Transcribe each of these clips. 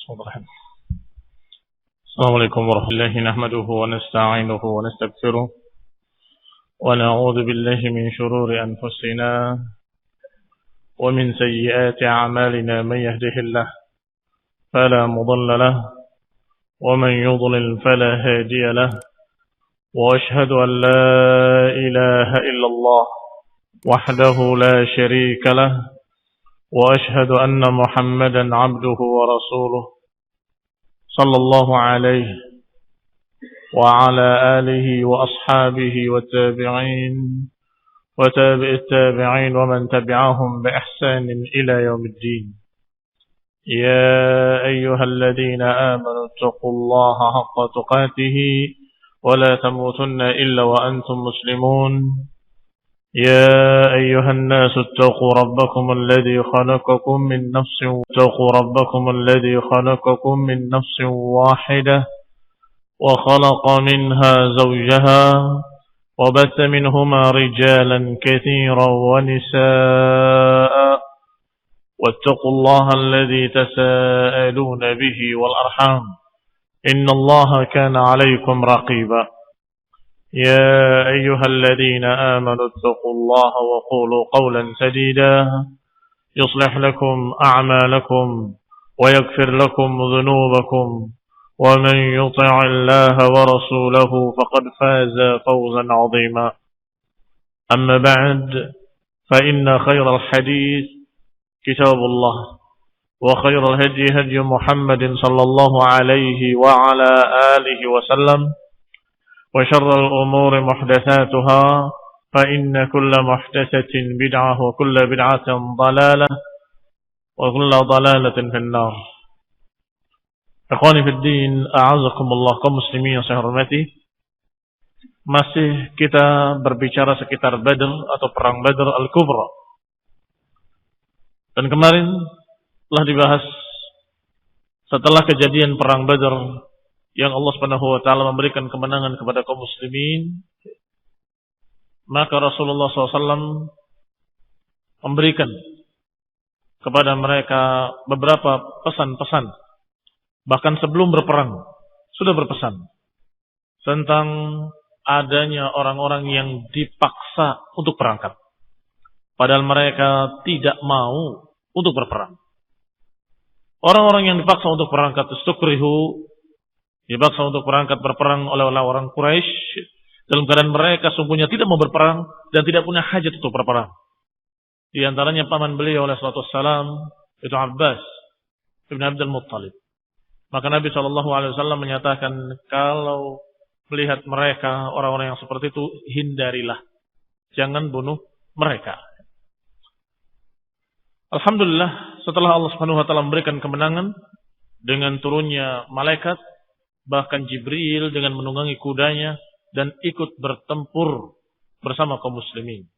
السلام عليكم ورحمة الله نحمده ونستعينه ونستغفره ونعوذ بالله من شرور أنفسنا ومن سيئات أعمالنا من يهده الله فلا مضل له ومن يضلل فلا هادي له وأشهد أن لا إله إلا الله وحده لا شريك له وأشهد أن محمدا عبده ورسوله صلى الله عليه وعلى آله وأصحابه والتابعين وتابع التابعين ومن تبعهم بإحسان إلى يوم الدين. يا أيها الذين آمنوا اتقوا الله حق تقاته ولا تموتن إلا وأنتم مسلمون. يا أيها الناس اتقوا ربكم الذي خلقكم من نفس واحدة وخلق منها زوجها وبث منهما رجالا كثيرا ونساء واتقوا الله الذي تساءلون به والأرحام إن الله كان عليكم رقيبا. يا أيها الذين آمنوا اتقوا الله وقولوا قولا سديدا يصلح لكم أعمالكم ويغفر لكم ذنوبكم ومن يطع الله ورسوله فقد فاز فوزا عظيما. أما بعد فإن خير الحديث كتاب الله وخير الهدي هدي محمد صلى الله عليه وعلى آله وسلم وشر الأمور محدثاتها فإن كل محدثة بدعة وكل بدعة ضلالة وكل ضلالة في النار. Ikhwani fid din, a'azakumullah, kaum muslimin yang saya hormati. Masih kita berbicara sekitar Badr atau perang Badr Al-Kubra. Dan kemarin telah dibahas setelah kejadian perang Badr yang Allah Subhanahu wa taala memberikan kemenangan kepada kaum muslimin, maka Rasulullah SAW memberikan kepada mereka beberapa pesan-pesan. Bahkan sebelum berperang sudah berpesan tentang adanya orang-orang yang dipaksa untuk berangkat, padahal mereka tidak mau untuk berperang. Orang-orang yang dipaksa untuk berangkat, istukrihu, dipaksa untuk berangkat berperang oleh orang Quraisy dalam keadaan mereka sungguhnya tidak mau berperang dan tidak punya hajat untuk berperang. Di antaranya paman beliau alaihi salatu wassalam, itu Abbas bin Abdul Muttalib. Maka Nabi SAW menyatakan, kalau melihat mereka orang-orang yang seperti itu, hindarilah, jangan bunuh mereka. Alhamdulillah, setelah Allah Subhanahu wa taala memberikan kemenangan dengan turunnya malaikat, bahkan Jibril dengan menunggangi kudanya dan ikut bertempur bersama kaum muslimin.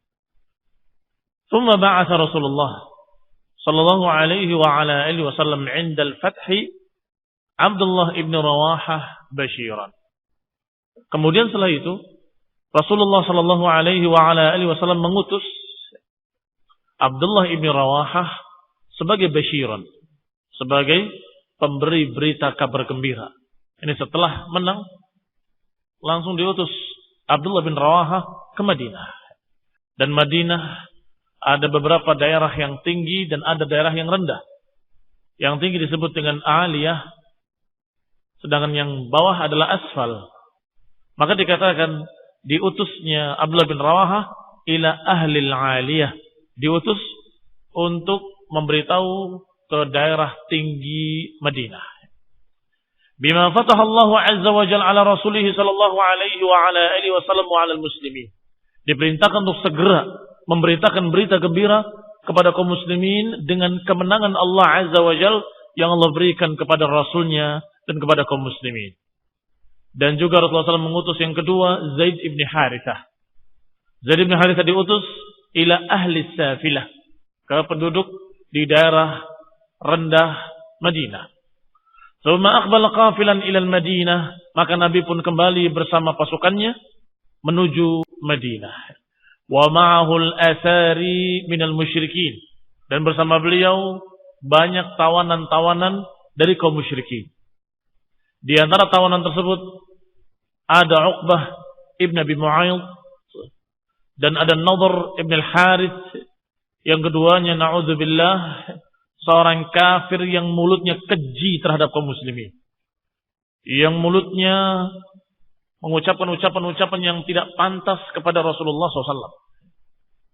Thumma ba'atha Rasulullah sallallahu alaihi wa ala alihi wasallam 'inda al-fath Abdullah ibn Rawahah basyiran. Kemudian setelah itu Rasulullah sallallahu alaihi wa ala alihi wasallam mengutus Abdullah ibn Rawahah sebagai basyiran, sebagai pemberi berita kabar gembira. Ini setelah menang, langsung diutus Abdullah bin Rawahah ke Madinah. Dan Madinah ada beberapa daerah yang tinggi dan ada daerah yang rendah. Yang tinggi disebut dengan aliyah, sedangkan yang bawah adalah asfal. Maka dikatakan diutusnya Abdullah bin Rawahah ila ahlil aliyah. Diutus untuk memberitahu ke daerah tinggi Madinah. Bima fatahallahu azza wa jalla ala rasulih sallallahu alaihi wa ala alihi wasallam wa ala muslimin. Diperintahkan untuk segera memberitakan berita gembira kepada kaum muslimin dengan kemenangan Allah azza wa jalla yang Allah berikan kepada rasulnya dan kepada kaum muslimin. Dan juga Rasulullah SAW mengutus yang kedua Zaid ibn Harithah. Zaid ibn Harithah diutus ila ahli safilah, ke penduduk di daerah rendah Madinah. Thumma aqbala qafilan ila al-Madinah, maka Nabi pun kembali bersama pasukannya menuju Madinah. Wa ma'ahu al-athari minal musyrikin, dan bersama beliau banyak tawanan-tawanan dari kaum musyrikin. Di antara tawanan tersebut ada Uqbah ibn Abi Mu'ayyid dan ada Nadhr ibn al-Harith. Yang keduanya na'udzubillah seorang kafir yang mulutnya keji terhadap kaum muslimin. Yang mulutnya mengucapkan ucapan-ucapan yang tidak pantas kepada Rasulullah SAW.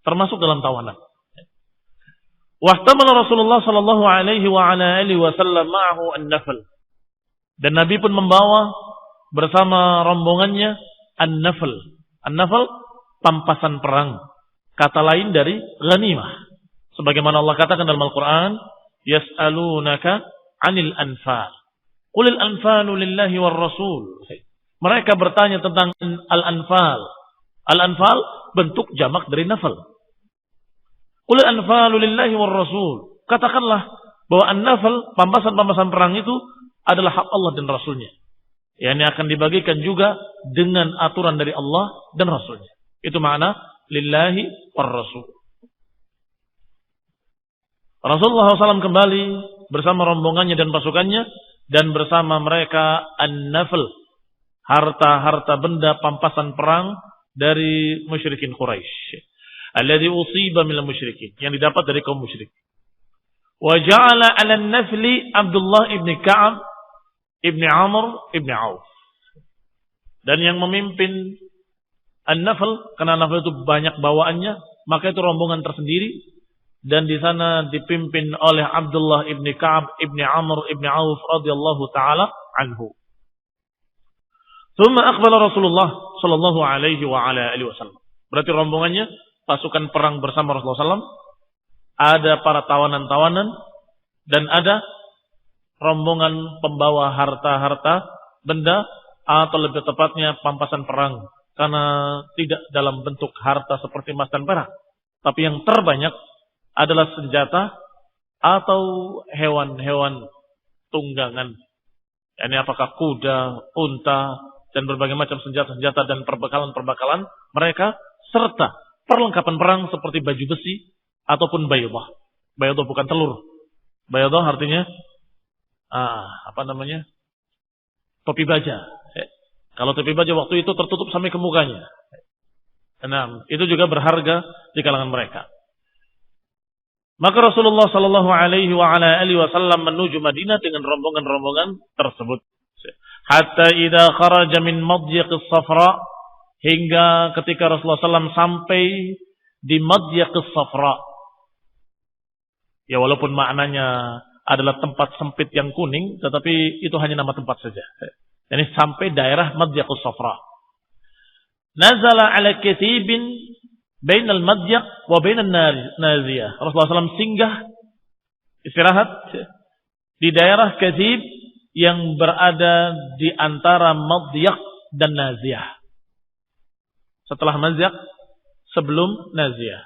Termasuk dalam tawanan. Wahtamala Rasulullah sallallahu alaihi wa ala alihi wasallam ma'ahu an-nafl. Dan Nabi pun membawa bersama rombongannya an-nafl. An-nafl pampasan perang. Kata lain dari ghanimah. Sebagaimana Allah katakan dalam Al-Qur'an, yas'alunaka 'anil anfal. Qulil anfalu lillahi war rasul. Mereka bertanya tentang al-anfal. Al-anfal bentuk jamak dari nafal. Qul anfalu lillahi war rasul. Katakanlah bahwa an-nafal, pampasan-pampasan perang itu adalah hak Allah dan Rasulnya. Yang akan dibagikan juga dengan aturan dari Allah dan Rasulnya. Itu makna lillahi war rasul. Rasulullah SAW kembali bersama rombongannya dan pasukannya dan bersama mereka an-nafal, harta-harta benda pampasan perang dari musyrikin Quraisy. Alladhi usiba minal musyrikin, yang didapat dari kaum musyrik. Wa ja'ala 'ala an-nafli Abdullah ibn Ka'ab ibn Amr ibn Auf. Dan yang memimpin an-nafl, karena nafl itu banyak bawaannya, maka itu rombongan tersendiri, dan di sana dipimpin oleh Abdullah ibn Ka'ab ibn Amr ibn Auf radhiyallahu taala anhu. Tsumma aqbala Rasulullah sallallahu alaihi wa ala alihi wasallam. Berarti rombongannya pasukan perang bersama Rasulullah SAW, ada para tawanan-tawanan, dan ada rombongan pembawa harta-harta benda, atau lebih tepatnya pampasan perang, karena tidak dalam bentuk harta seperti emas dan perak, tapi yang terbanyak adalah senjata atau hewan-hewan tunggangan. Ini apakah kuda, unta, dan berbagai macam senjata-senjata dan perbekalan-perbekalan mereka, serta perlengkapan perang seperti baju besi ataupun baydah. Baydah bukan telur. Baydah artinya topi baja. Kalau topi baja waktu itu tertutup sampai ke mukanya. Nah, itu juga berharga di kalangan mereka. Maka Rasulullah sallallahu alaihi wa ala alihi wasallam menuju Madinah dengan rombongan-rombongan tersebut. Hatta idza kharaja min madyiqis Safra, hingga ketika Rasulullah SAW sampai di Madyiqis Safra. Ya walaupun maknanya adalah tempat sempit yang kuning, tetapi itu hanya nama tempat saja. Jadi sampai daerah Madyiqis Safra. Nazala ala kathibin bainal madyiq wa bainan naziyah. Rasulullah SAW singgah, istirahat di daerah kathib yang berada di antara madyiq dan naziyah. Setelah Mazyak, sebelum Naziyah.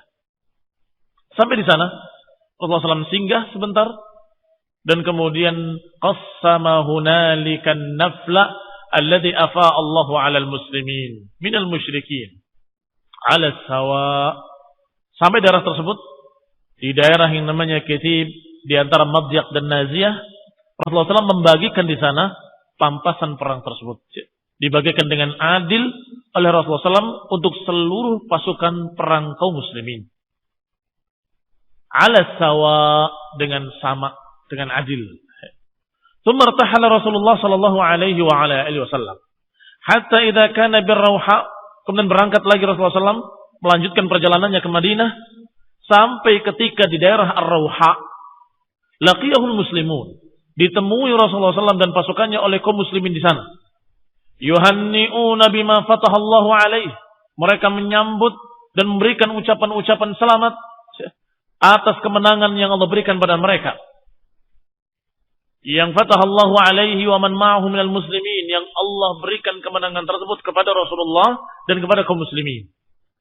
Sampai di sana, Rasulullah SAW singgah sebentar, dan kemudian qassama hunalikan nafla alladhi afa Allahu 'alal muslimin minal musyrikin 'ala sawa. Sampai daerah tersebut, di daerah yang namanya Kitib, di antara Madyak dan Naziyah, Rasulullah SAW membagikan di sana pampasan perang tersebut. Dibagikan dengan adil oleh Rasulullah SAW untuk seluruh pasukan perang kaum muslimin. Ala sawa, dengan sama, dengan adil. Tsumma irtahala Rasulullah sallallahu alaihi wa ala alihi wasallam. Hatta idza kana birrauha, kemudian berangkat lagi Rasulullah SAW melanjutkan perjalanannya ke Madinah sampai ketika di daerah Ar-Rauha, laqiyahul muslimun. Ditemui Rasulullah SAW dan pasukannya oleh kaum muslimin di sana. Yuhanni'una bima fatahallahu alaih. Mereka menyambut dan memberikan ucapan-ucapan selamat atas kemenangan yang Allah berikan pada mereka. Yang fatahallahu alaihi wa man ma'ahu minal muslimin, yang Allah berikan kemenangan tersebut kepada Rasulullah dan kepada kaum muslimin.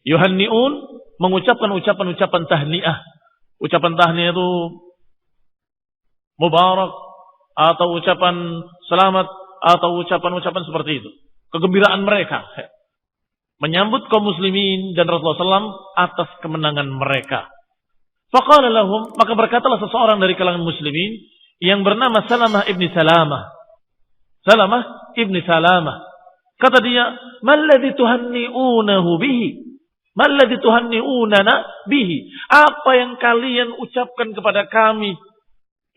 Yuhanni'un, mengucapkan ucapan-ucapan tahniah. Ucapan tahniah itu mubarak, atau ucapan selamat, atau ucapan-ucapan seperti itu. Kegembiraan mereka menyambut kaum muslimin dan Rasulullah SAW atas kemenangan mereka. Faqala lahum, maka berkatalah seseorang dari kalangan muslimin, yang bernama Salamah ibni Salamah. Salamah ibni Salamah. Kata dia, "Malladzi tuhanni'unahu bihi? Malladzi tuhanni'unana bihi?" Apa yang kalian ucapkan kepada kami?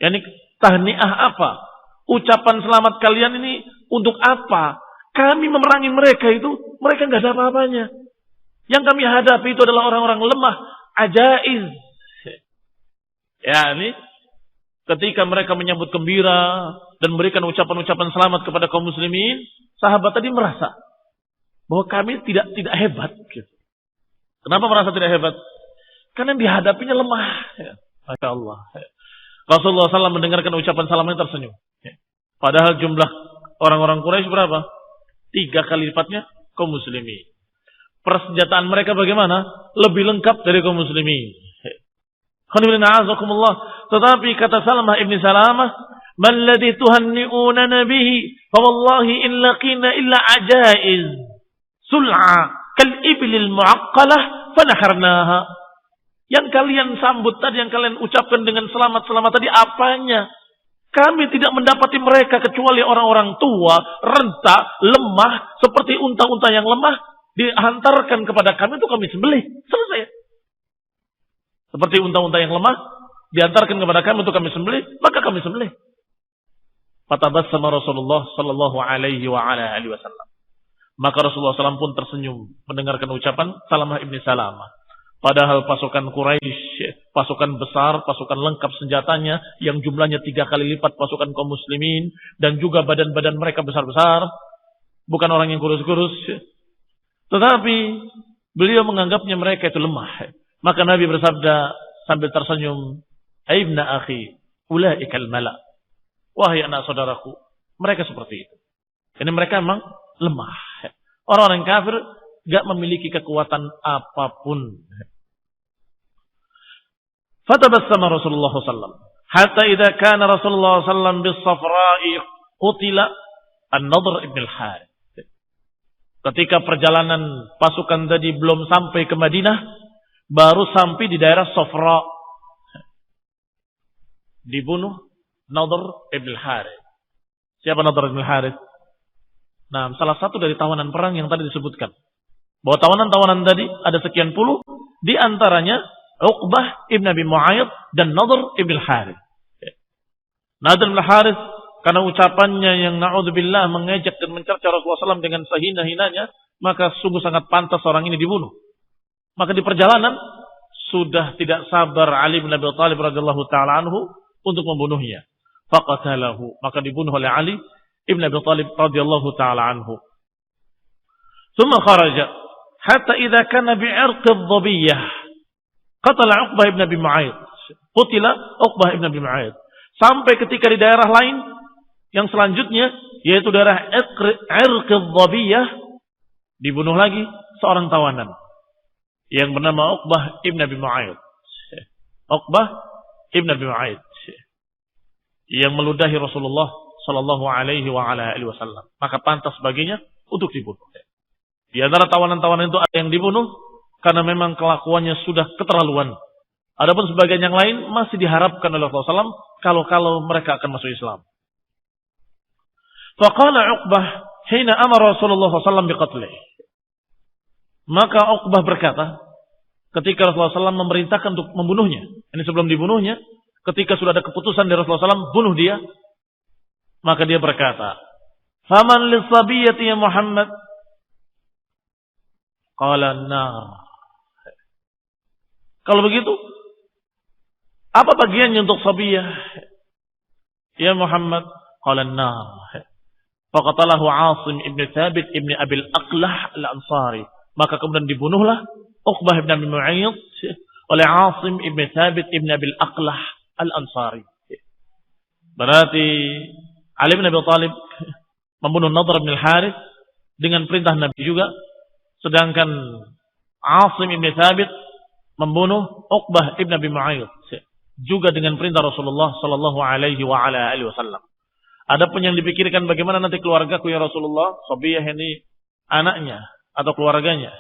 Yani tahniah apa? Ucapan selamat kalian ini untuk apa? Kami memerangi mereka itu, mereka enggak ada apa-apanya. Yang kami hadapi itu adalah orang-orang lemah, ajaiz. Ya, ini ketika mereka menyambut gembira dan memberikan ucapan-ucapan selamat kepada kaum muslimin, sahabat tadi merasa bahwa kami tidak hebat. Gitu. Kenapa merasa tidak hebat? Karena yang dihadapinya lemah. Ya, Masya Allah. Ya. Rasulullah SAW mendengarkan ucapan salamnya tersenyum. Ya. Padahal jumlah orang-orang Quraisy berapa? 3 kali lipatnya kaum muslimin. Persenjataan mereka bagaimana? Lebih lengkap dari kaum muslimin. Tetapi kata Salamah ibn Salamah, "Man ladzi tuhanni'unana bihi, fa wallahi in laqina illa ajaiz sul'a kal iblil mu'aqqalah fa naharnaha." Yang kalian sambut tadi, yang kalian ucapkan dengan selamat-selamat tadi apanya? Kami tidak mendapati mereka kecuali orang-orang tua, renta, lemah, seperti unta-unta yang lemah. Dihantarkan kepada kami itu kami sembelih. Selesai. Seperti unta-unta yang lemah, dihantarkan kepada kami untuk kami sembelih, maka kami sembelih. Fatabassama Rasulullah sallallahu alaihi wa ala alihi wasallam. Maka Rasulullah SAW pun tersenyum mendengarkan ucapan Salamah ibni Salamah. Padahal pasukan Quraisy, pasukan besar, pasukan lengkap senjatanya yang jumlahnya 3 kali lipat pasukan kaum muslimin dan juga badan-badan mereka besar-besar, bukan orang yang kurus-kurus. Tetapi beliau menganggapnya mereka itu lemah. Maka Nabi bersabda sambil tersenyum, "Aibna akhi, ulaikal mala." Wahai anak saudaraku, mereka seperti itu. Ini mereka memang lemah. Orang-orang kafir gak memiliki kekuatan apapun. Fatabassama Rasulullah SAW. Hatta idza kana Rasulullah SAW bis-Safra'i qutila An-Nadhr ibn al-Harith. Ketika perjalanan pasukan tadi belum sampai ke Madinah, baru sampai di daerah Safra. Dibunuh Nadhr ibn al-Harith. Siapa Nadhr ibn al-Harith? Nah, salah satu dari tawanan perang yang tadi disebutkan. Bahwa tawanan-tawanan tadi ada sekian puluh, di antaranya Uqbah ibn Abi Mu'ayyid dan Nadhr ibn al-Harith. Nadhr ibn al-Harith karena ucapannya yang na'udzubillah mengejek dan mencerca Rasulullah SAW dengan sehina-hinanya, maka sungguh sangat pantas orang ini dibunuh. Maka di perjalanan sudah tidak sabar Ali bin Abi Thalib radhiyallahu taala anhu untuk membunuhnya. Faqatalahu, maka dibunuh oleh Ali ibn Abi Thalib radhiyallahu taala anhu. Tsumma kharaja hatta idza kana bi'irq adh-dhabiyyah qatala Uqbah ibn Abi Mu'ayyid. Qutila Uqbah ibn Abi Mu'ayyid. Sampai ketika di daerah lain yang selanjutnya, yaitu daerah Irq adh-Dhabiyyah, dibunuh lagi seorang tawanan yang bernama Uqbah ibn Abi Mu'ayyid. Uqbah ibn Abi Mu'ayyid yang meludahi Rasulullah sallallahu alaihi wa ala alihi wasallam. Maka pantas baginya untuk dibunuh. Di antara tawanan-tawanan itu ada yang dibunuh karena memang kelakuannya sudah keterlaluan. Adapun sebagian yang lain masih diharapkan oleh Rasulullah SAW kalau mereka akan masuk Islam. Faqala Uqbah hina amara Rasulullah SAW biqatlih. Maka Uqbah berkata ketika Rasulullah SAW memerintahkan untuk membunuhnya. Ini sebelum dibunuhnya, ketika sudah ada keputusan dari Rasulullah SAW bunuh dia, maka dia berkata, "Faman lis-sabiyyati ya Muhammad?" Qala an-nar. Kalau begitu, apa bagiannya untuk sabiyah? Ya Muhammad, qala an-nar. Faqatalahu Asim ibn Thabit ibn Abil Aqlah al-Ansari. Maka kemudian dibunuhlah Uqbah ibn Abi Mu'ayyid oleh Asim ibn Thabit ibn Abil Aqlah al-Ansari. Berarti Ali bin Abi Thalib membunuh Nadhr bin al-Harith dengan perintah Nabi juga, sedangkan Asim ibn Thabit membunuh Uqbah ibn Abi Mu'ayyid juga dengan perintah Rasulullah sallallahu alaihi wa ala alihi wasallam. Adapun yang dipikirkan bagaimana nanti keluargaku ya Rasulullah, Sabiyah ini anaknya atau keluarganya.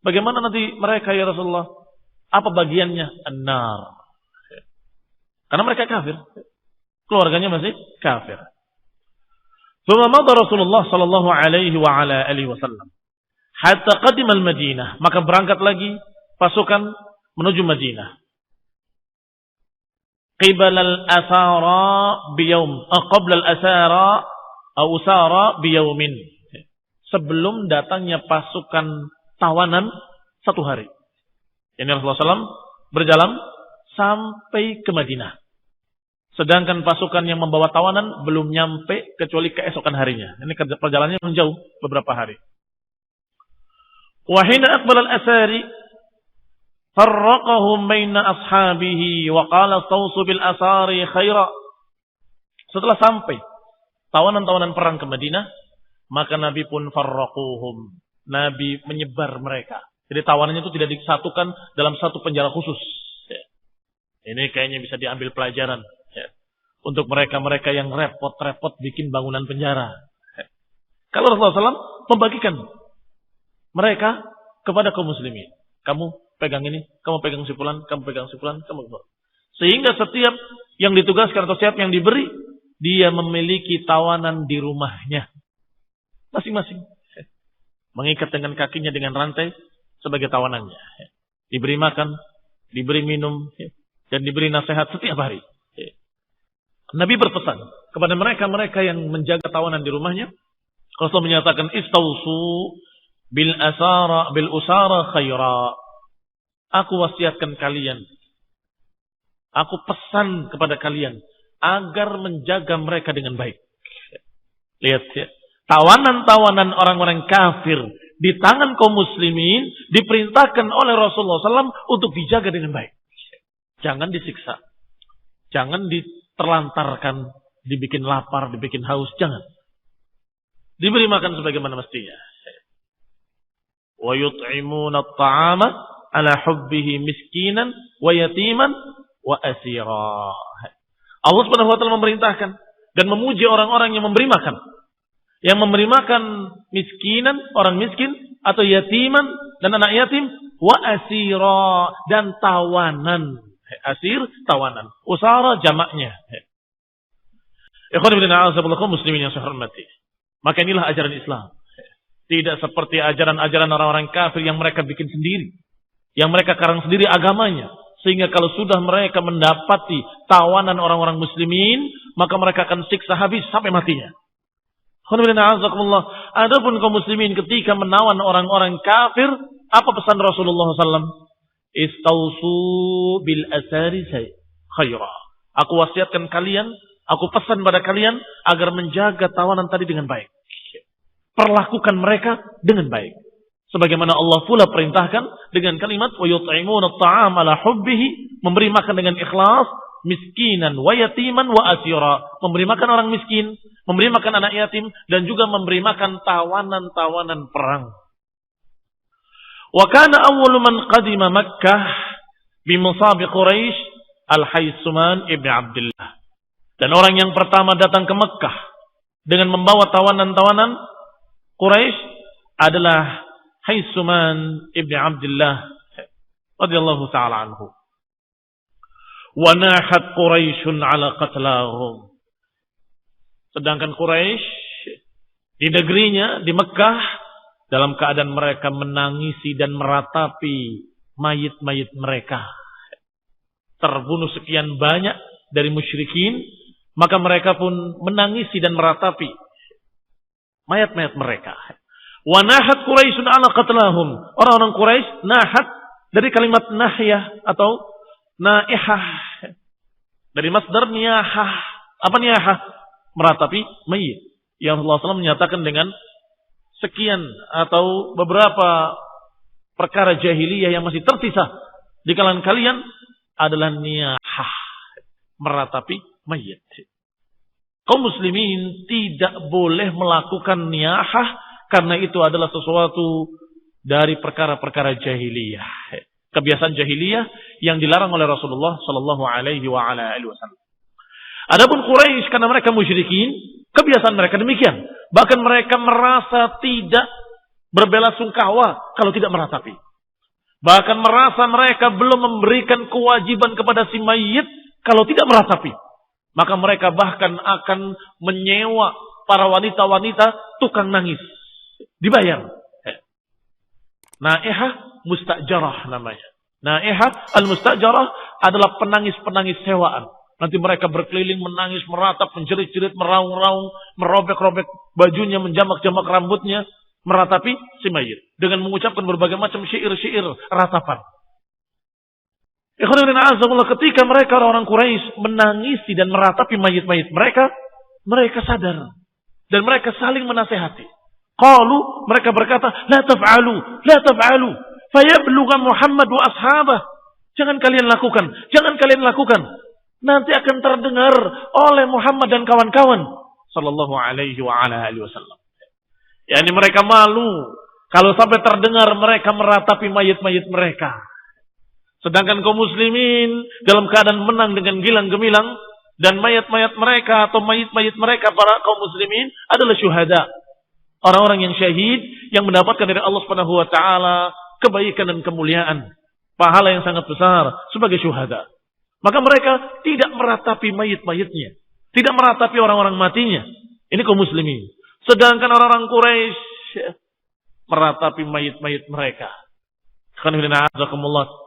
Bagaimana nanti mereka ya Rasulullah? Apa bagiannya? An-nar. Karena mereka kafir. keluarganya masih kafir. Thumma madha Rasulullah sallallahu alaihi wa ala alihi wasallam hatta qadima al-Madinah, maka berangkat lagi pasukan menuju Madinah. Qibala al-asara biyawm, qabla al-asara aw usara biyawmin. Sebelum datangnya pasukan tawanan satu hari. Ini Rasulullah SAW berjalan sampai ke Madinah. Sedangkan pasukan yang membawa tawanan belum nyampe kecuali keesokan harinya. Ini perjalanannya menjauh beberapa hari. Wa hina aqbala al-asari farraqahum baina ashabihi wa qala tawsu bil asari khaira. Setelah sampai tawanan-tawanan perang ke Madinah, maka Nabi pun farraquhum. Nabi menyebar mereka. Jadi tawanannya itu tidak disatukan dalam satu penjara khusus. Ini kayaknya bisa diambil pelajaran untuk mereka-mereka yang repot-repot bikin bangunan penjara. Kalau Rasulullah SAW membagikan mereka kepada kaum muslimin. Kamu pegang ini, kamu pegang si fulan, kamu pegang si fulan, kamu. Sehingga setiap yang ditugaskan atau setiap yang diberi, dia memiliki tawanan di rumahnya. Masing-masing. Mengikat dengan kakinya dengan rantai sebagai tawanannya. Diberi makan, diberi minum, dan diberi nasihat setiap hari. Nabi berpesan kepada mereka-mereka yang menjaga tawanan di rumahnya. Rasul menyatakan istausu bil usara khaira. Aku wasiatkan kalian. Aku pesan kepada kalian agar menjaga mereka dengan baik. Lihat ya. Tawanan-tawanan orang-orang kafir di tangan kaum muslimin diperintahkan oleh Rasulullah SAW untuk dijaga dengan baik. Jangan disiksa. Jangan terlantarkan, dibikin lapar, dibikin haus, jangan. Diberi makan sebagaimana mestinya. Wa yut'imuna at-ta'ama ala hubbihi miskinan wa yatiman wa asira. Allah Subhanahu wa taala memerintahkan dan memuji orang-orang yang memberi makan. Yang memberi makan miskinan, orang miskin atau yatiman dan anak yatim wa asira dan tawanan. Asir, tawanan. Usara jamaknya. Ikhwan ibn a'azaballahu muslimin yang saya hormati. Maka inilah ajaran Islam. Tidak seperti ajaran-ajaran orang-orang kafir yang mereka bikin sendiri. Yang mereka karang sendiri agamanya. Sehingga kalau sudah mereka mendapati tawanan orang-orang muslimin, maka mereka akan siksa habis sampai matinya. Ikhwan ibn a'azaballahu. Adapun kaum muslimin ketika menawan orang-orang kafir, apa pesan Rasulullah SAW? Istausu bil asari khaira. Aku wasiatkan kalian, aku pesan pada kalian agar menjaga tawanan tadi dengan baik. Perlakukan mereka dengan baik. Sebagaimana Allah pula perintahkan dengan kalimat wa yut'imuna at-ta'ama ala hubbihi, memberi makan dengan ikhlas, miskinan wa yatiman wa asira, memberi makan orang miskin, memberi makan anak yatim dan juga memberi makan tawanan-tawanan perang. Wa kana awwalu man qadima Makkah bi musabi Quraisy Al-Haitsuman ibn Abdullah. Dan orang yang pertama datang ke Mekah dengan membawa tawanan-tawanan Quraisy adalah Haitsuman ibn Abdullah radhiyallahu taala anhu. Wa nahat Quraisyun ala qatlahum. Sedangkan Quraisy di negerinya di Mekah dalam keadaan mereka menangisi dan meratapi mayit-mayit mereka. Terbunuh sekian banyak dari musyrikin, maka mereka pun menangisi dan meratapi mayat-mayat mereka. Wa nahat Quraisyun ala qatlahum. Orang-orang Quraisy nahat dari kalimat nahyah atau naihah. Dari masdar niyahah. Apa niyahah? Meratapi mayit. Yang Allah SWT menyatakan dengan sekian atau beberapa perkara jahiliyah yang masih tersisa di kalangan kalian adalah niyahah, meratapi mayit. Kaum muslimin tidak boleh melakukan niyahah karena itu adalah sesuatu dari perkara-perkara jahiliyah. Kebiasaan jahiliyah yang dilarang oleh Rasulullah sallallahu alaihi wasallam. Adapun Quraisy karena mereka musyrikin, kebiasaan mereka demikian. Bahkan mereka merasa tidak berbelasungkawa kalau tidak meratapi. Bahkan merasa mereka belum memberikan kewajiban kepada si mayit kalau tidak meratapi. Maka mereka bahkan akan menyewa para wanita-wanita tukang nangis. Dibayar. Naihah mustajarah namanya. Naihah al-mustajarah adalah penangis-penangis sewaan. Nanti mereka berkeliling menangis, meratap, menjerit-jerit, meraung-raung, merobek-robek bajunya, menjamak-jamak rambutnya, meratapi si mayit dengan mengucapkan berbagai macam syair-syair ratapan. Ketika mereka orang Quraisy menangisi dan meratapi mayit-mayit mereka, mereka sadar dan mereka saling menasehati. Qalu, mereka berkata, la taf'alu, fayablugha Muhammad wa ashabah. Jangan kalian lakukan. Nanti akan terdengar oleh Muhammad dan kawan-kawan sallallahu alaihi wa ala alihi wasallam. Yani mereka malu kalau sampai terdengar mereka meratapi mayit-mayit mereka. Sedangkan kaum muslimin dalam keadaan menang dengan gilang gemilang dan mayat-mayat mereka atau mayit-mayit mereka para kaum muslimin adalah syuhada. Orang-orang yang syahid yang mendapatkan dari Allah Subhanahu wa taala kebaikan dan kemuliaan, pahala yang sangat besar sebagai syuhada. Maka mereka tidak meratapi mayit-mayitnya, tidak meratapi orang-orang matinya. Ini kaum muslimin. Sedangkan orang-orang Quraisy meratapi mayit-mayit mereka.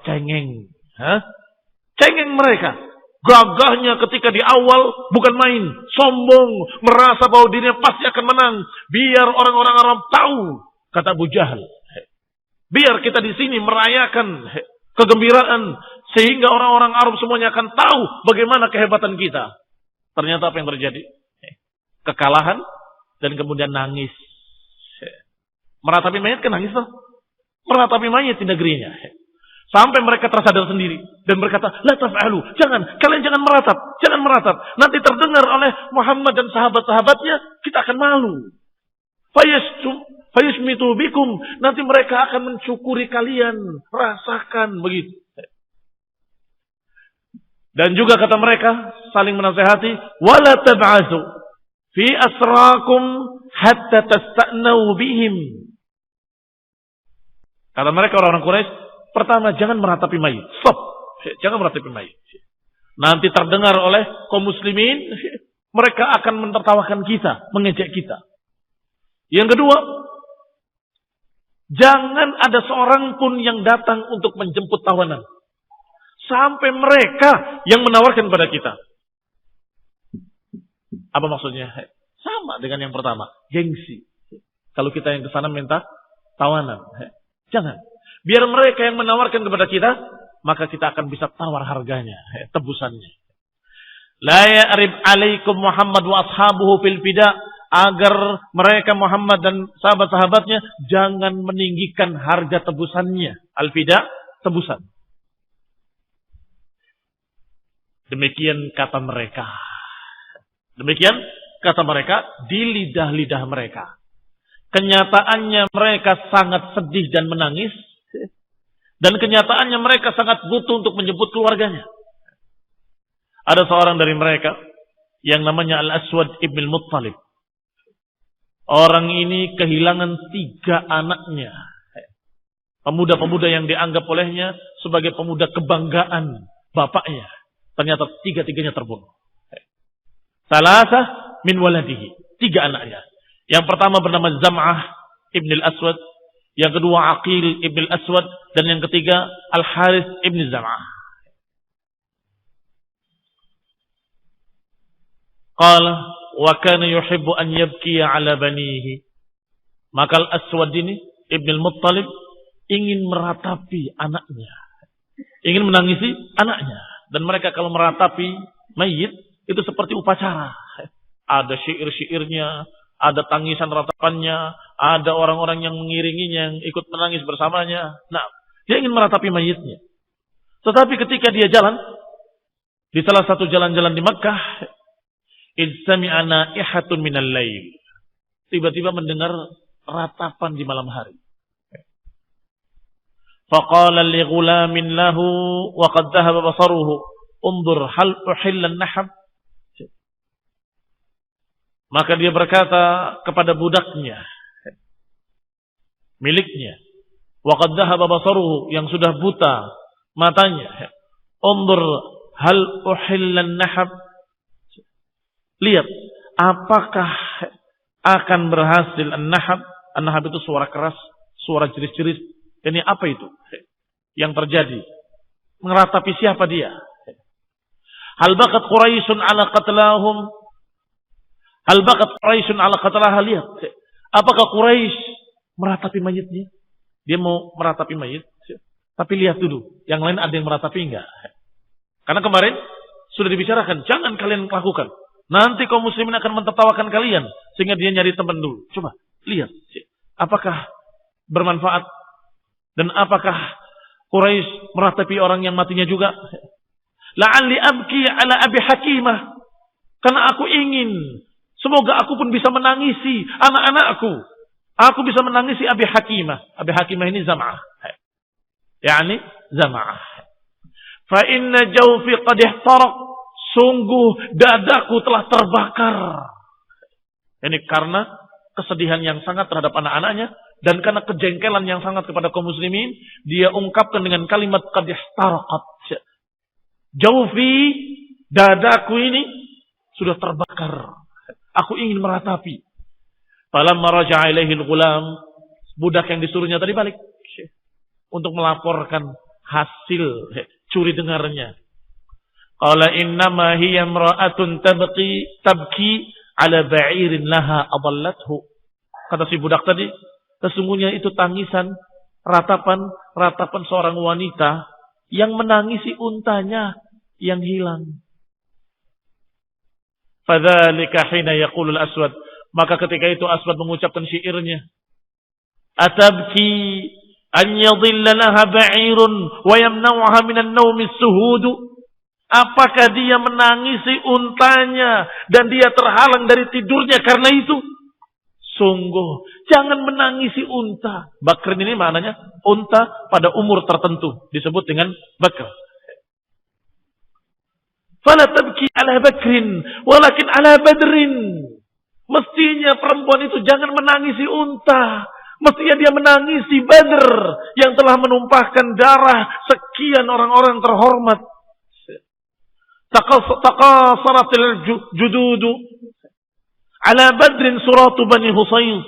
Cengeng. Cengeng mereka. Gagahnya ketika di awal bukan main. Sombong. Merasa bahwa dirinya pasti akan menang. Biar orang-orang Arab tahu. Kata Abu Jahal. Biar kita di sini merayakan kegembiraan. Sehingga orang-orang Arab semuanya akan tahu bagaimana kehebatan kita. Ternyata apa yang terjadi? Kekalahan dan kemudian nangis. Meratapi mayat kan nangis toh? Meratapi mayat di negerinya. Sampai mereka tersadar sendiri dan berkata, la taf'alu, kalian jangan meratap. Nanti terdengar oleh Muhammad dan sahabat-sahabatnya, kita akan malu. Fayashmitu bikum, nanti mereka akan mensyukuri kalian, rasakan begitu. Dan juga kata mereka saling menasihati, wala tab'asu fi asrakum hatta tasta'nau bihim. Kata mereka orang-orang Quraisy, pertama jangan meratapi mayit. Stop. Jangan meratapi mayit. Nanti terdengar oleh kaum muslimin, mereka akan menertawakan kita, mengejek kita. Yang kedua, jangan ada seorang pun yang datang untuk menjemput tawanan. Sampai mereka yang menawarkan pada kita. Apa maksudnya? Sama dengan yang pertama. Gengsi. Kalau kita yang ke sana minta tawanan. Jangan. Biar mereka yang menawarkan kepada kita, maka kita akan bisa tawar harganya, tebusannya. La ya'rib alaikum Muhammad wa ashabuhu fil fida, agar mereka Muhammad dan sahabat-sahabatnya jangan meninggikan harga tebusannya. Al-fida, tebusan. Demikian kata mereka. Demikian kata mereka di lidah-lidah mereka. Kenyataannya mereka sangat sedih dan menangis. Dan kenyataannya mereka sangat butuh untuk menjemput keluarganya. Ada seorang dari mereka yang namanya Al-Aswad ibn Muttalib. Orang ini kehilangan 3 anaknya. Pemuda-pemuda yang dianggap olehnya sebagai pemuda kebanggaan bapaknya. Ternyata 3-tiganya terbunuh. Salasah min waladihi. 3 anaknya. Yang pertama bernama Zam'ah ibn al-Aswad. Yang kedua Aqil ibn al-Aswad. Dan yang ketiga Al-Harith ibn Zam'ah. Qala wa kana yuhibbu an yabkiya ala banihi. Maka Al-Aswad ini ibn al-Muttalib ingin meratapi anaknya. Ingin menangisi anaknya. Dan mereka kalau meratapi mayit itu seperti upacara. Ada syair-syairnya, ada tangisan ratapannya, ada orang-orang yang mengiringinya, yang ikut menangis bersamanya. Nah, dia ingin meratapi mayitnya. Tetapi ketika dia jalan di salah satu jalan-jalan di Makkah, idzami'a naihatun minal lail. Tiba-tiba mendengar ratapan di malam hari. Faqala li ghulamin lahu wa qad dhahaba basaruhu, undur hal uhilla an-nahab. Maka dia berkata kepada budaknya, miliknya, wa qad dhahaba basaruhu, yang sudah buta matanya, undur hal uhilla an-nahab. Lihat, apakah akan berhasil an-nahab? An-nahab itu suara keras, suara jeris-jeris. Ini apa itu yang terjadi? Meratapi siapa dia? Hal bakat Quraisyun ala qatlahum? Hal bakat Quraisyun ala qatlaha? Lihat, apakah Quraisy meratapi mayitnya? Dia mau meratapi mayit, tapi lihat dulu, yang lain ada yang meratapi enggak? Karena kemarin sudah dibicarakan, jangan kalian lakukan. Nanti kaum muslimin akan mentertawakan kalian. Sehingga dia nyari teman dulu. Coba, lihat. Apakah bermanfaat? Dan apakah Quraisy meratapi orang yang matinya juga? La'alli abki ala Abi Hakimah. Karena aku ingin. Semoga aku pun bisa menangisi anak-anakku. Aku bisa menangisi Abi Hakimah. Abi Hakimah ini Zam'ah. Yani Zam'ah. Fa inna jawfi qad ihtaraq. Sungguh dadaku telah terbakar. Ini karena kesedihan yang sangat terhadap anak-anaknya. Dan karena kejengkelan yang sangat kepada kaum muslimin. Dia ungkapkan dengan kalimat qad ihtaraqat. Jawfi, dadaku ini sudah terbakar. Aku ingin meratapi. Falamma raja'a ilaihi al-ghulam. Budak yang disuruhnya tadi balik. Untuk melaporkan hasil curi dengarnya. Qala innama hiya imra'atun tabki ala ba'irin laha adallathu. Kata si budak tadi, sesungguhnya itu tangisan, ratapan seorang wanita yang menangisi untanya yang hilang. Fadzalika hina yaqulu al-aswad. Maka ketika itu Aswad mengucapkan syairnya. Atabki an yadhilla laha ba'irun wa yamna'uha minan nawmi as-suhudu. Apakah dia menangisi untanya dan dia terhalang dari tidurnya karena itu? Sungguh, jangan menangisi unta. Bakrin ini maknanya unta pada umur tertentu. Disebut dengan bakr. Fala tabki ala bakrin, walakin ala badrin. Mestinya perempuan itu jangan menangisi unta. Mestinya dia menangisi Badr yang telah menumpahkan darah sekian orang-orang terhormat. Taqasaratil jududu ala Badrin suratu Bani Husayn.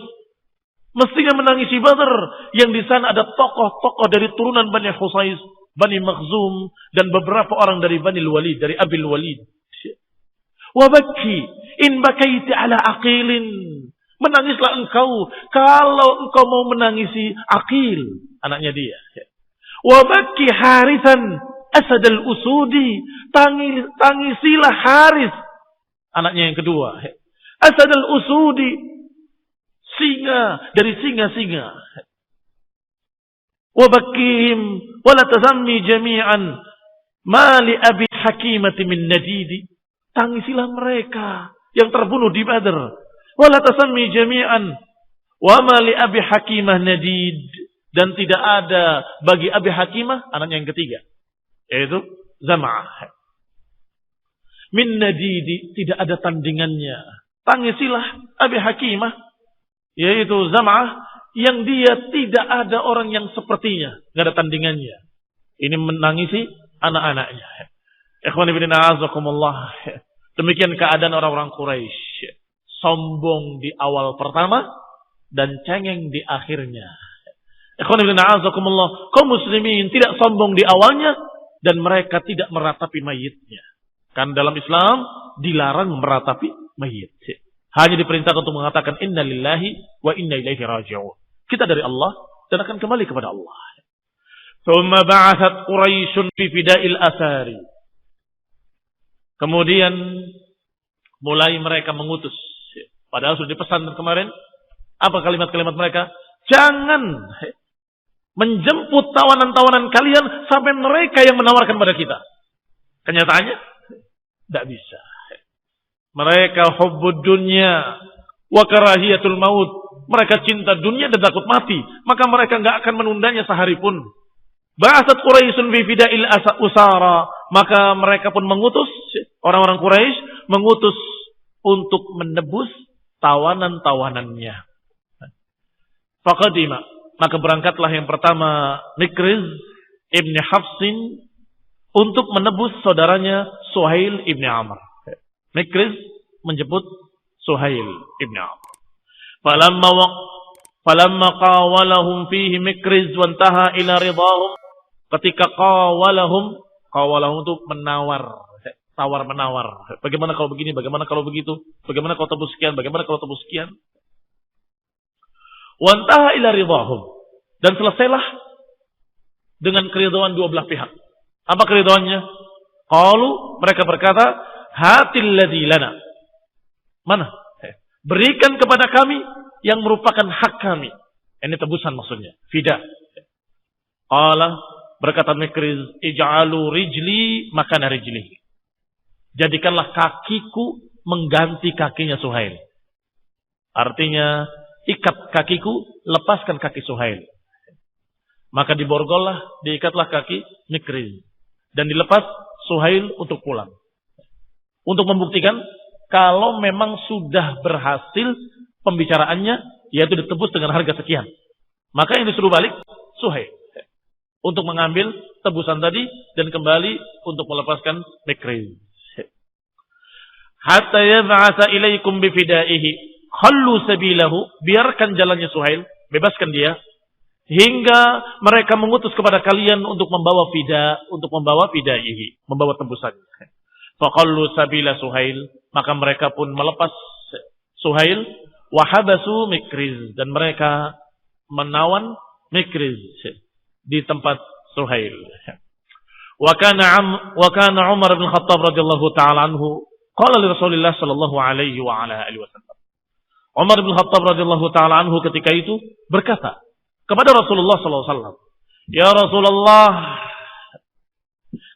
Mestinya menangisi Badr yang di sana ada tokoh-tokoh dari turunan Bani Husayn, Bani Makhzum dan beberapa orang dari Bani Walid, dari Abil Walid. Wa bakki in bakaiti ala aqilin. Menangislah engkau kalau engkau mau menangisi Aqil, anaknya dia. Wa bakki Harithan Asad al-Usudi. Tangisilah Haris, anaknya yang kedua. Asad al-Usudi, singa dari singa-singa. Wa bakkihim wa la tazammi jami'an ma li Abi Hakimah min nadidi. Tangisilah mereka yang terbunuh di Badr. Wala tasammi jami'an wa ma li Abi Hakimah nadid. Dan tidak ada bagi Abi Hakimah, anaknya yang ketiga, yaitu Zam'ah, min nadidi, tidak ada tandingannya. Tangisilah Abi Hakimah, yaitu Zam'ah, yang dia tidak ada orang yang sepertinya, tidak ada tandingannya. Ini menangisi anak-anaknya. Ikhwan fillah a'azakumullah. Demikian keadaan orang-orang Quraisy. Sombong di awal pertama dan cengeng di akhirnya. Ikhwan fillah a'azakumullah. Kaum muslimin tidak sombong di awalnya dan mereka tidak meratapi mayitnya. Kan dalam Islam dilarang meratapi mayit. Hanya diperintahkan untuk mengatakan inna lillahi wa inna ilaihi raji'un. Kita dari Allah dan akan kembali kepada Allah. Thumma ba'athat Quraisyun fi fida'il asari. Kemudian mulai mereka mengutus. Padahal sudah dipesan kemarin. Apa kalimat-kalimat mereka? Jangan menjemput tawanan-tawanan kalian sampai mereka yang menawarkan pada kita. Kenyataannya tidak bisa. Mereka hubbud dunya wa karahiyatul maut. Mereka cinta dunia dan takut mati. Maka mereka enggak akan menundanya sehari pun. Ba'atsat Quraisyun fi fida'il usara. Maka mereka pun mengutus, orang-orang Quraisy mengutus untuk menebus tawanan-tawanannya. Faqadima. Maka berangkatlah yang pertama Mikriz ibn Hafsin untuk menebus saudaranya Suhail ibn Amr. Mikriz menjemput Suhail ibn Amr. Falamma qawalahum fihi Mikriz wa intaha ila ridahum. Ketika qawalahum itu menawar, tawar-menawar. Bagaimana kalau begini, bagaimana kalau begitu, bagaimana kalau tebus sekian, bagaimana kalau tebus sekian. Wa intaha ila ridahum. Dan selesailah dengan keridhaan dua belah pihak. Apa keridhaannya? Qalu, mereka berkata, hatil ladzi lana. Mana? Berikan kepada kami yang merupakan hak kami. Ini tebusan maksudnya, fida. Qala, berkata Mikriz, ij'alu rijli makana rijlihi. Jadikanlah kakiku mengganti kakinya Suhail. Artinya, ikat kakiku, lepaskan kaki Suhail. Maka diborgollah, diikatlah kaki Mikriz. Dan dilepas Suhail untuk pulang. Untuk membuktikan, kalau memang sudah berhasil pembicaraannya, yaitu ditebus dengan harga sekian. Maka yang disuruh balik, Suhail. Untuk mengambil tebusan tadi, dan kembali untuk melepaskan Mikriz. Hatta yab'atha ilaikum bifidaihi. Khallu sabilahu. Biarkan jalannya Suhail. Bebaskan dia. Hingga mereka mengutus kepada kalian untuk membawa fida. Untuk membawa fidaihi. Membawa tebusannya. Faqallu sabila Suhail. Maka mereka pun melepas Suhail. Wahabasu Mikriz. Dan mereka menawan Mikriz. Di tempat Suhail. Wa kana Umar bin Khattab radhiyallahu ta'ala anhu qala li Rasulillah sallallahu alaihi wa ala alihi wasallam. Umar bin Khattab radhiyallahu ta'ala anhu ketika itu berkata kepada Rasulullah sallallahu alaihi wasallam, "Ya Rasulullah,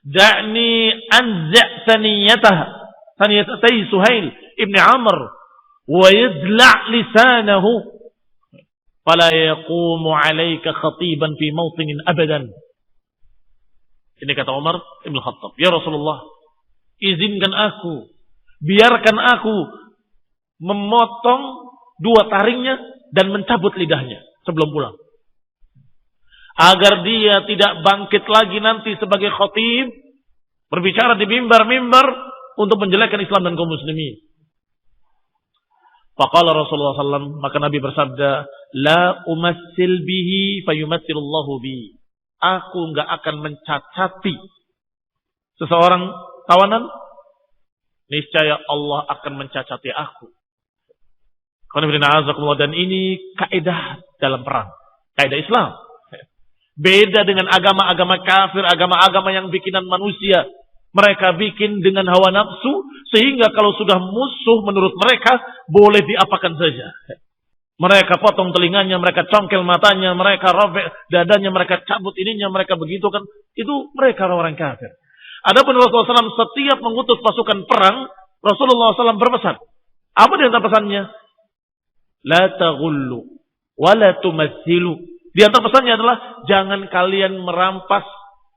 da'ni anza' thaniyatay Suhail ibn Amr wa yadla' lisanahu fala yaqumu 'alaika khatiban fi mawtinin abadan." Ini kata Umar Ibn Khattab, "Ya Rasulullah, izinkan aku, biarkan aku memotong dua taringnya dan mencabut lidahnya sebelum pulang. Agar dia tidak bangkit lagi nanti sebagai khatib, berbicara di mimbar-mimbar untuk menjelekkan Islam dan kaum muslimin." Faqala Rasulullah SAW, maka Nabi bersabda, "La umassil bihi fayumassilullahu bi." Aku enggak akan mencacati seseorang tawanan, niscaya Allah akan mencacati aku. Dan ini kaidah dalam perang, kaidah Islam. Beda dengan agama-agama kafir, agama-agama yang bikinan manusia. Mereka bikin dengan hawa nafsu, sehingga kalau sudah musuh menurut mereka, boleh diapakan saja. Mereka potong telinganya, mereka congkel matanya, mereka robek dadanya, mereka cabut ininya, mereka begitu kan. Itu mereka orang kafir. Adapun Rasulullah SAW setiap mengutus pasukan perang, Rasulullah SAW berpesan. Apa di antara pesannya? La taghullu wa la tumatsilu. Di antara pesannya adalah jangan kalian merampas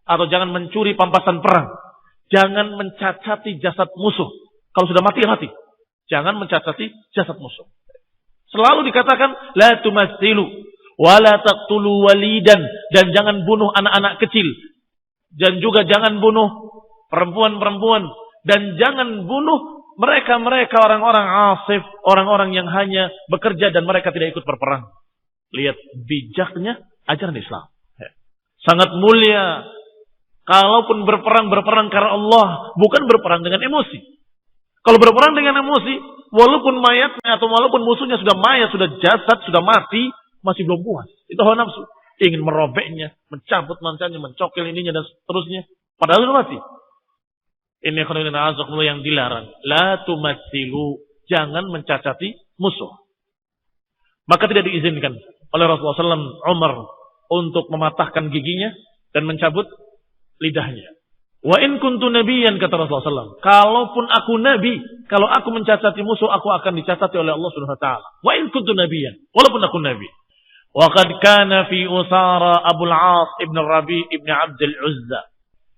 atau jangan mencuri pampasan perang. Jangan mencacati jasad musuh. Kalau sudah mati, mati. Jangan mencacati jasad musuh. Selalu dikatakan la tumatsilu wa la taqtulu walidan, dan jangan bunuh anak-anak kecil. Dan juga jangan bunuh perempuan-perempuan, dan jangan bunuh mereka-mereka orang-orang asif, orang-orang yang hanya bekerja dan mereka tidak ikut berperang. Lihat bijaknya ajaran Islam. Sangat mulia. Kalaupun berperang karena Allah, bukan berperang dengan emosi. Kalau berperang dengan emosi, walaupun mayatnya atau walaupun musuhnya sudah mayat, sudah jasad, sudah mati, masih belum puas. Itu hawa nafsu. Ingin merobeknya, mencabut mancanya, mencokil ininya dan seterusnya. Padahal sudah mati. Ini yang dilarang. La tumatsilu. Jangan mencacati musuh. Maka tidak diizinkan oleh Rasulullah SAW Umar untuk mematahkan giginya dan mencabut lidahnya. Wa in kuntu nabiyyan, kata Rasulullah SAW. Kalaupun aku nabi, kalau aku mencacati musuh, aku akan dicacati oleh Allah Subhanahu wa taala. Wa in kuntu nabiyyan, walaupun aku nabi. Wa qad kana fi usara Abul As ibn Rabi' ibn Abdul Uzza.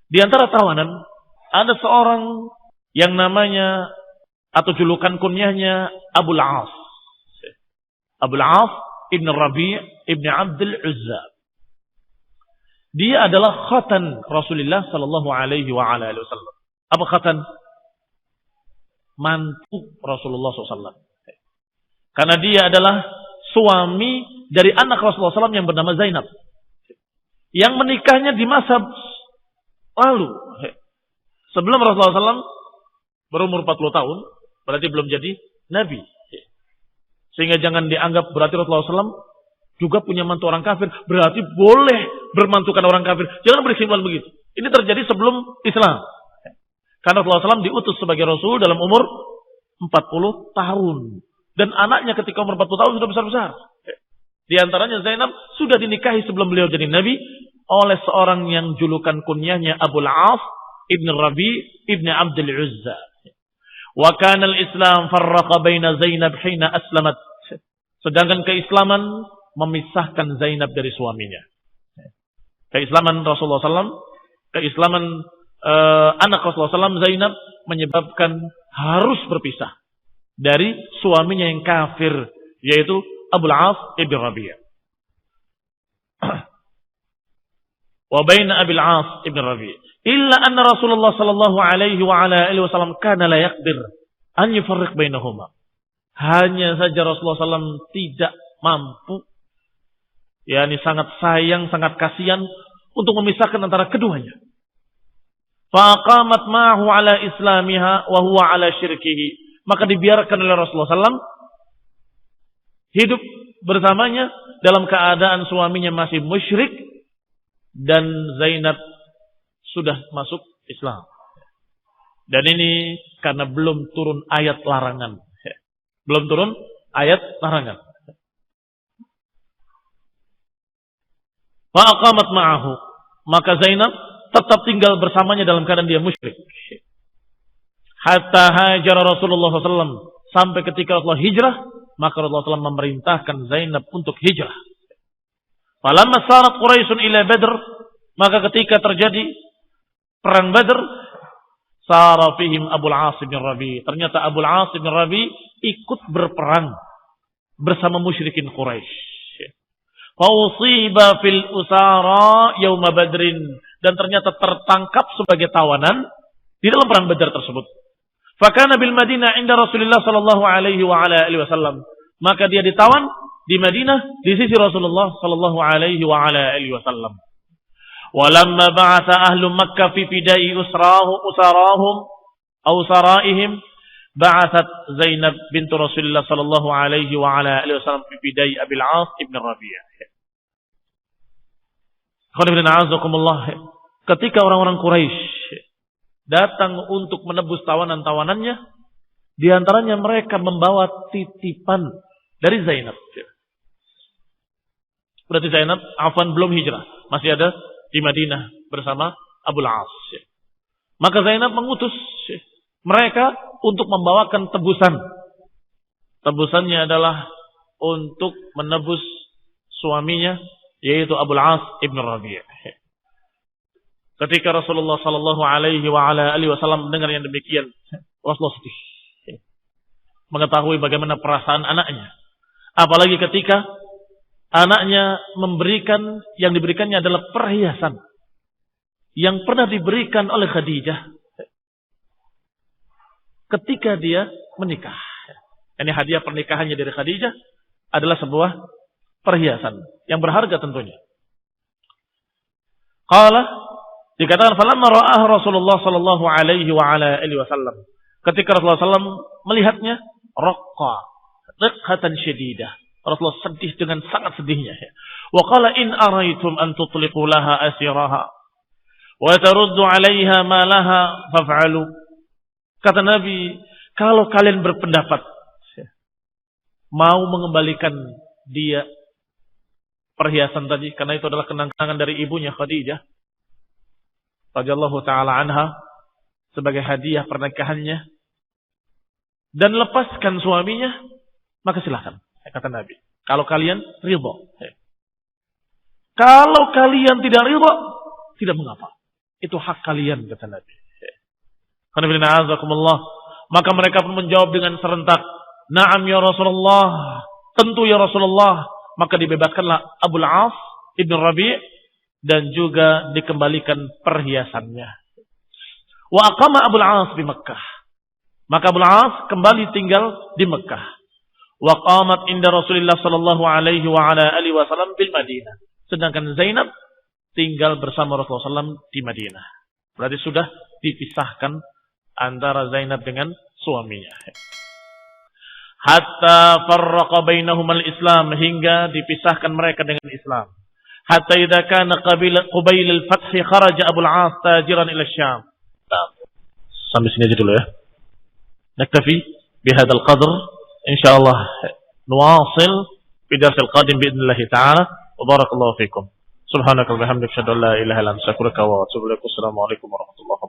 Di antara tawanan ada seorang yang namanya atau julukan kunyahnya Abul As. Abul As ibn Rabi' ibn Abdul Uzza. Dia adalah khatan Rasulullah sallallahu alaihi wa ala alihi wasallam. Apa khatan? mantu Rasulullah SAW. Karena dia adalah suami dari anak Rasulullah SAW yang bernama Zainab. Yang menikahnya di masa lalu. Sebelum Rasulullah SAW berumur 40 tahun, berarti belum jadi Nabi. Sehingga jangan dianggap berarti Rasulullah SAW juga punya mantu orang kafir. Berarti boleh bermantukan orang kafir. Jangan berkesimpulan begitu. Ini terjadi sebelum Islam. Karena Rasulullah SAW diutus sebagai Rasul dalam umur 40 tahun. Dan anaknya ketika umur 40 tahun sudah besar-besar. Di antaranya Zainab sudah dinikahi sebelum beliau jadi Nabi oleh seorang yang julukan kunyahnya Abul As ibn Rabi ibn Abdul Uzza. Wa kana al-Islam farraqa baina Zainab hina aslamat. Sedangkan keislaman memisahkan Zainab dari suaminya. Keislaman Rasulullah SAW, keislaman anak Rasulullah SAW Zainab menyebabkan harus berpisah dari suaminya yang kafir, yaitu Abul As ibn Rabi'. Wa baina Abil As ibn Rabi'. Illa anna Rasulullah sallallahu alaihi wa ala alihi wasallam kana la yaqdir an yufarriq bainahuma. Hanya saja Rasulullah SAW tidak mampu, yakni sangat sayang, sangat kasihan untuk memisahkan antara keduanya. Faqamat ma'ahu ala islamiha wa huwa ala syirkihi. Maka dibiarkan oleh Rasulullah SAW hidup bersamanya dalam keadaan suaminya masih musyrik dan Zainab sudah masuk Islam. Dan ini karena belum turun ayat larangan. Belum turun ayat larangan. Faqamat ma'ahu. Maka Zainab tetap tinggal bersamanya dalam keadaan dia musyrik. Hatta hajara Rasulullah SAW. Sampai ketika Rasulullah hijrah, maka Rasulullah SAW memerintahkan Zainab untuk hijrah. Falamma sarat Quraisyun ila Badr, maka ketika terjadi perang Badr, sara fihim Abul As bin Rabi. Ternyata Abul As bin Rabi ikut berperang bersama musyrikin Quraisy. Fausiba fil usara yauma Badrin, dan ternyata tertangkap sebagai tawanan di dalam perang Badar tersebut. Fakana bil Madinah inda Rasulullah sallallahu alaihi wa ala alihi wasallam. Maka dia ditawan di Madinah di sisi Rasulullah sallallahu alaihi wa ala alihi wasallam. Walamma ba'atha ahlu Makkah fi fidai usarahum aw saraihim, ba'athat Zainab bint Rasulullah sallallahu alaihi wa ala alihi wasallam fi fidai Abil As ibn Rabi'ah. Ketika orang-orang Quraisy datang untuk menebus tawanan-tawanannya, di antaranya mereka membawa titipan dari Zainab. Berarti Zainab afwan belum hijrah, masih ada di Madinah bersama Abul As. Maka Zainab mengutus mereka untuk membawakan tebusan. Tebusannya adalah untuk menebus suaminya, yaitu Abul As ibn Rabi'. Ketika Rasulullah sallallahu alaihi wa ala alihi wasallam mendengar yang demikian, Rasulullah sedih. Mengetahui bagaimana perasaan anaknya. Apalagi ketika anaknya memberikan, yang diberikannya adalah perhiasan yang pernah diberikan oleh Khadijah ketika dia menikah. Ini hadiah pernikahannya dari Khadijah adalah sebuah perhiasan yang berharga tentunya. Qala, dikatakan falamma ra'ah Rasulullah sallallahu alaihi wa ala alihi wasallam. Ketika Rasulullah sallallahu melihatnya, raqqa riqhatan syadidah. Rasulullah sedih dengan sangat sedihnya. Wa qala in araitum an tutliqu laha asiraha wa taruddu 'alaiha ma laha faf'alu. Kata Nabi, kalau kalian berpendapat mau mengembalikan dia perhiasan tadi, karena itu adalah kenang-kenangan dari ibunya Khadijah radhiyallahu taala anha sebagai hadiah pernikahannya, dan lepaskan suaminya, maka silakan, kata Nabi. Kalau kalian ridha. Kalau kalian tidak ridha, tidak mengapa. Itu hak kalian, kata Nabi. Maka mereka pun menjawab dengan serentak, "Na'am ya Rasulullah." Tentu ya Rasulullah. Maka dibebaskanlah Abul As ibn Rabi' dan juga dikembalikan perhiasannya. Wa aqama Abul As di Makkah. Maka Abul As kembali tinggal di Mekah. Wa qamat inda Rasulillah sallallahu alaihi wa ala alihi wasallam bil Madinah. Sedangkan Zainab tinggal bersama Rasulullah SAW di Madinah. Berarti sudah dipisahkan antara Zainab dengan suaminya. Hatta farraqa bainahuma al-Islam, hingga dipisahkan mereka dengan Islam. Hatta idza kana qabil al-fath kharaja Abu al-As tajiran ila Syam. Sampai sini aja dulu ya. Naktafi bihadha al-qadr. Insyaallah nuwasil fi dars al-qadim باذنillah ta'ala. Wa barakallahu fikum. Subhanaka wa bihamdika asyhadu an la ilaha illa anta astaghfiruka wa atubu ilaik. Assalamu alaikum warahmatullahi wabarakatuh.